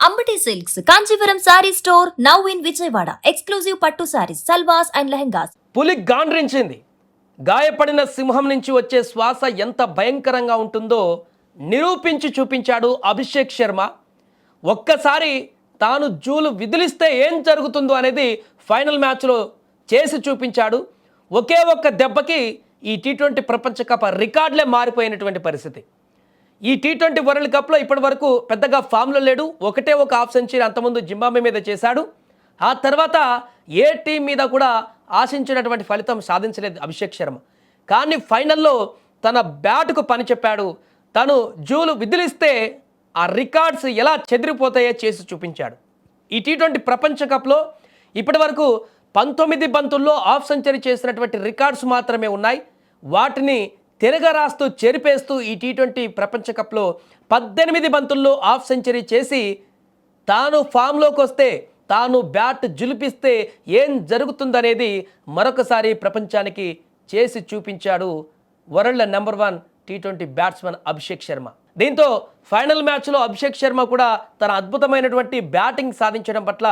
Ambati silks Kanchipuram sorry store now in Vijayawada. Exclusive పట్టు saris, సల్వాస్ and lehengas. పులి గాండ్రించింది. గాయపడిన సింహం నుంచి వచ్చే శ్వాస ఎంత భయంకరంగా ఉంటుందో నిరూపించి చూపించాడు అభిషేక్ శర్మ. ఒక్కసారి తాను జూలు విదిలిస్తే ఏం జరుగుతుందో అనేది ఫైనల్ మ్యాచ్లో చేసి చూపించాడు. ఒకే ఒక్క దెబ్బకి ఈ టీ20 ప్రపంచ కప్ రికార్డులే మారిపోయినటువంటి పరిస్థితి. ఈ టీ20 వరల్డ్ కప్లో ఇప్పటి వరకు పెద్దగా ఫామ్లో లేడు. ఒకటే ఒక హాఫ్ సెంచరీ అంతకుముందు జింబాబ్వే మీద చేశాడు. ఆ తర్వాత ఏ టీం మీద కూడా ఆశించినటువంటి ఫలితం సాధించలేదు అభిషేక్ శర్మ. కానీ ఫైనల్లో తన బ్యాట్కు పని చెప్పాడు. తను జూలు విదిలిస్తే ఆ రికార్డ్స్ ఎలా చెదిరిపోతాయో చేసి చూపించాడు. ఈ టీ20 ప్రపంచ కప్లో ఇప్పటి వరకు 19 బంతుల్లో హాఫ్ సెంచరీ చేసినటువంటి రికార్డ్స్ మాత్రమే ఉన్నాయి. వాటిని తిరగరాస్తూ చెరిపేస్తూ ఈ టీ20 ప్రపంచ కప్లో 18 బంతుల్లో హాఫ్ సెంచరీ చేసి తాను ఫామ్లోకి వస్తే, తాను బ్యాట్ జులిపిస్తే ఏం జరుగుతుందనేది మరొకసారి ప్రపంచానికి చేసి చూపించాడు world number 1 T20 batsmen Abhishek Sharma. దీంతో ఫైనల్ మ్యాచ్లో అభిషేక్ శర్మ కూడా తన అద్భుతమైనటువంటి బ్యాటింగ్ సాధించడం పట్ల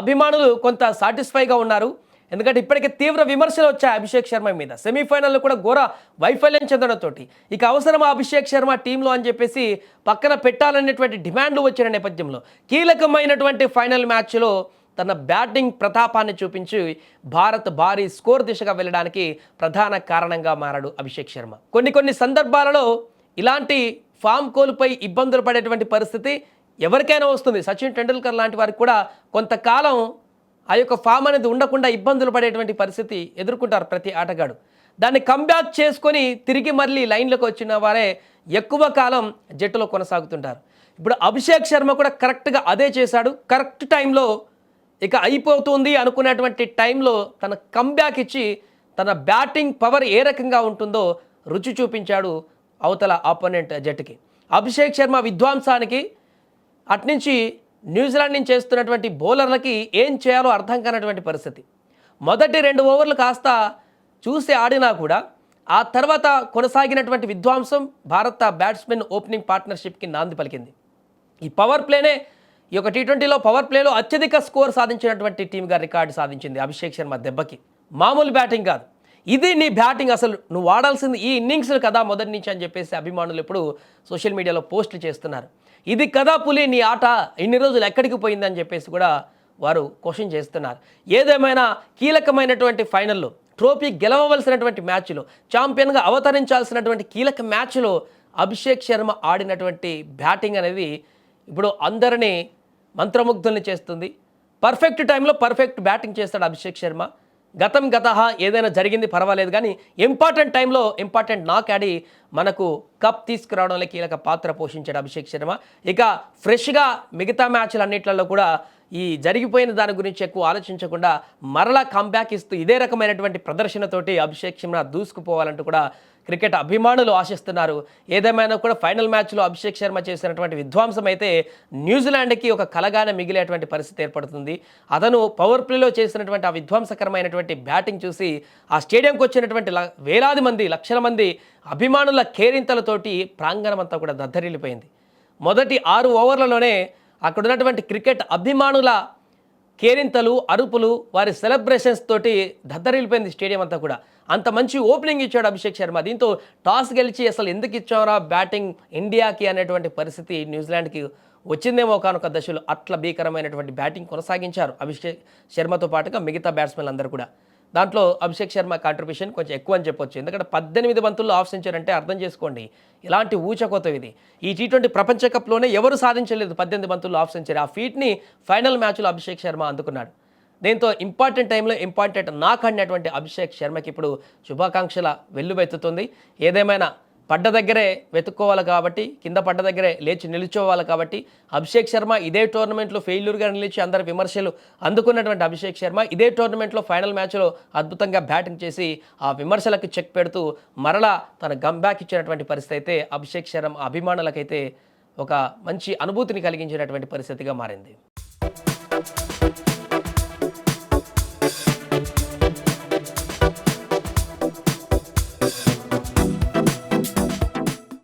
అభిమానులు కొంత సాటిస్ఫైగా ఉన్నారు. ఎందుకంటే ఇప్పటికే తీవ్ర విమర్శలు వచ్చాయి అభిషేక్ శర్మ మీద. సెమీఫైనల్లో కూడా ఘోర వైఫల్యం చెందడంతో ఇక అవసరమా అభిషేక్ శర్మ టీంలో అని చెప్పేసి పక్కన పెట్టాలనేటువంటి డిమాండ్లు వచ్చిన నేపథ్యంలో కీలకమైనటువంటి ఫైనల్ మ్యాచ్లో తన బ్యాటింగ్ ప్రతాపాన్ని చూపించి భారత్ భారీ స్కోర్ దిశగా వెళ్ళడానికి ప్రధాన కారణంగా మారాడు అభిషేక్ శర్మ. కొన్ని సందర్భాలలో ఇలాంటి ఫామ్ కోల్పోయి ఇబ్బందులు పడేటువంటి పరిస్థితి ఎవరికైనా వస్తుంది. సచిన్ టెండూల్కర్ లాంటి వారికి కూడా కొంతకాలం ఆ యొక్క ఫామ్ అనేది ఉండకుండా ఇబ్బందులు పడేటువంటి పరిస్థితి ఎదుర్కొంటారు ప్రతి ఆటగాడు. దాన్ని కంబ్యాక్ చేసుకొని తిరిగి మళ్ళీ లైన్లోకి వచ్చిన వారే ఎక్కువ కాలం జట్టులో కొనసాగుతుంటారు. ఇప్పుడు అభిషేక్ శర్మ కూడా కరెక్ట్గా అదే చేశాడు. కరెక్ట్ టైంలో ఇక అయిపోతుంది అనుకునేటువంటి టైంలో తన కంబ్యాక్ ఇచ్చి తన బ్యాటింగ్ పవర్ ఏ రకంగా ఉంటుందో రుచి చూపించాడు అవతల ఆపోనెంట్ జట్టుకి. అభిషేక్ శర్మ విధ్వంసానికి అట్నుంచి న్యూజిలాండ్ నుంచి చేస్తున్నటువంటి బౌలర్లకి ఏం చేయాలో అర్థం కానటువంటి పరిస్థితి. మొదటి 2 ఓవర్లు కాస్త చూసి ఆడినా కూడా ఆ తర్వాత కొనసాగినటువంటి విధ్వంసం భారత బ్యాట్స్మెన్ ఓపెనింగ్ పార్ట్నర్షిప్కి నాంది పలికింది. ఈ పవర్ ప్లేనే ఈ యొక్క టీ20లో పవర్ ప్లేలో అత్యధిక స్కోర్ సాధించినటువంటి టీంగా రికార్డు సాధించింది అభిషేక్ శర్మ దెబ్బకి. మామూలు బ్యాటింగ్ కాదు, ఇది నీ బ్యాటింగ్, అసలు నువ్వు ఆడాల్సింది ఈ ఇన్నింగ్స్లు కదా మొదటి నుంచి అని చెప్పేసి అభిమానులు ఇప్పుడు సోషల్ మీడియాలో పోస్టులు చేస్తున్నారు. ఇది కదా పులి నీ ఆట, ఇన్ని రోజులు ఎక్కడికి పోయిందని చెప్పేసి కూడా వారు క్వశ్చన్ చేస్తున్నారు. ఏదేమైనా కీలకమైనటువంటి ఫైనల్లో ట్రోఫీ గెలవవలసినటువంటి మ్యాచ్లో, ఛాంపియన్గా అవతరించాల్సినటువంటి కీలక మ్యాచ్లో అభిషేక్ శర్మ ఆడినటువంటి బ్యాటింగ్ అనేది ఇప్పుడు అందరినీ మంత్రముగ్ధుల్ని చేస్తుంది. పర్ఫెక్ట్ టైంలో పర్ఫెక్ట్ బ్యాటింగ్ చేస్తాడు అభిషేక్ శర్మ. గతహ ఏదైనా జరిగింది పర్వాలేదు, కానీ ఇంపార్టెంట్ టైంలో ఇంపార్టెంట్ నాక్ ఆడి మనకు కప్ తీసుకురావడంలో కీలక పాత్ర పోషించాడు అభిషేక్ శర్మ. ఇక ఫ్రెష్గా మిగతా మ్యాచ్లు అన్నిట్లలో కూడా ఈ జరిగిపోయిన దాని గురించి ఎక్కువ ఆలోచించకుండా మరలా కంబ్యాక్ ఇస్తూ ఇదే రకమైనటువంటి ప్రదర్శనతోటి అభిషేక్ శర్మ దూసుకుపోవాలంటూ కూడా క్రికెట్ అభిమానులు ఆశిస్తున్నారు. ఏదేమైనా కూడా ఫైనల్ మ్యాచ్లో అభిషేక్ శర్మ చేసినటువంటి విధ్వంసం అయితే న్యూజిలాండ్కి ఒక కలగానే మిగిలేటువంటి పరిస్థితి ఏర్పడుతుంది. అతను పవర్ ప్లేలో చేసినటువంటి ఆ విధ్వంసకరమైనటువంటి బ్యాటింగ్ చూసి ఆ స్టేడియంకి వచ్చినటువంటి వేలాది మంది, లక్షల మంది అభిమానుల కేరింతలతోటి ప్రాంగణం అంతా కూడా దద్దరిల్లిపోయింది. మొదటి 6 ఓవర్లలోనే అక్కడ ఉన్నటువంటి క్రికెట్ అభిమానుల కేరింతలు, అరుపులు, వారి సెలబ్రేషన్స్ తోటి దద్దరిల్లిపోయింది స్టేడియం అంతా కూడా. అంత మంచి ఓపెనింగ్ ఇచ్చాడు అభిషేక్ శర్మ. దీంతో టాస్ గెలిచి అసలు ఎందుకు ఇచ్చారా బ్యాటింగ్ ఇండియాకి అనేటువంటి పరిస్థితి న్యూజిలాండ్కి వచ్చిందేమో కానొక దశలో. అట్లా భీకరమైనటువంటి బ్యాటింగ్ కొనసాగించారు అభిషేక్ శర్మతో పాటుగా మిగతా బ్యాట్స్మెన్లు అందరూ కూడా. దాంట్లో అభిషేక్ శర్మ కాంట్రిబ్యూషన్ కొంచెం ఎక్కువ అని చెప్పొచ్చు. ఎందుకంటే 18 బంతుల్లో హాఫ్ సెంచరీ అంటే అర్థం చేసుకోండి ఇలాంటి ఊచకోత ఇది. ఈ టీ20 ప్రపంచ కప్లోనే ఎవరు సాధించలేదు 18 బంతుల్లో హాఫ్ సెంచరీ. ఆ ఫీట్ని ఫైనల్ మ్యాచ్లో అభిషేక్ శర్మ అందుకున్నాడు. దీంతో ఇంపార్టెంట్ టైంలో ఇంపార్టెంట్ నాక్ ఆడినటువంటి అభిషేక్ శర్మకి ఇప్పుడు శుభాకాంక్షల వెల్లువెత్తుతుంది. ఏదేమైనా పడ్డ దగ్గరే వెతుక్కోవాలి కాబట్టి, కింద పడ్డ దగ్గరే లేచి నిలుచోవాలి కాబట్టి అభిషేక్ శర్మ ఇదే టోర్నమెంట్లో ఫెయిల్యూర్గా నిలిచి అందరి విమర్శలు అందుకున్నటువంటి అభిషేక్ శర్మ ఇదే టోర్నమెంట్లో ఫైనల్ మ్యాచ్లో అద్భుతంగా బ్యాటింగ్ చేసి ఆ విమర్శలకు చెక్ పెడుతూ మరలా తన గమ్బ్యాక్ ఇచ్చినటువంటి పరిస్థితి అయితే అభిషేక్ శర్మ అభిమానులకైతే ఒక మంచి అనుభూతిని కలిగించినటువంటి పరిస్థితిగా మారింది.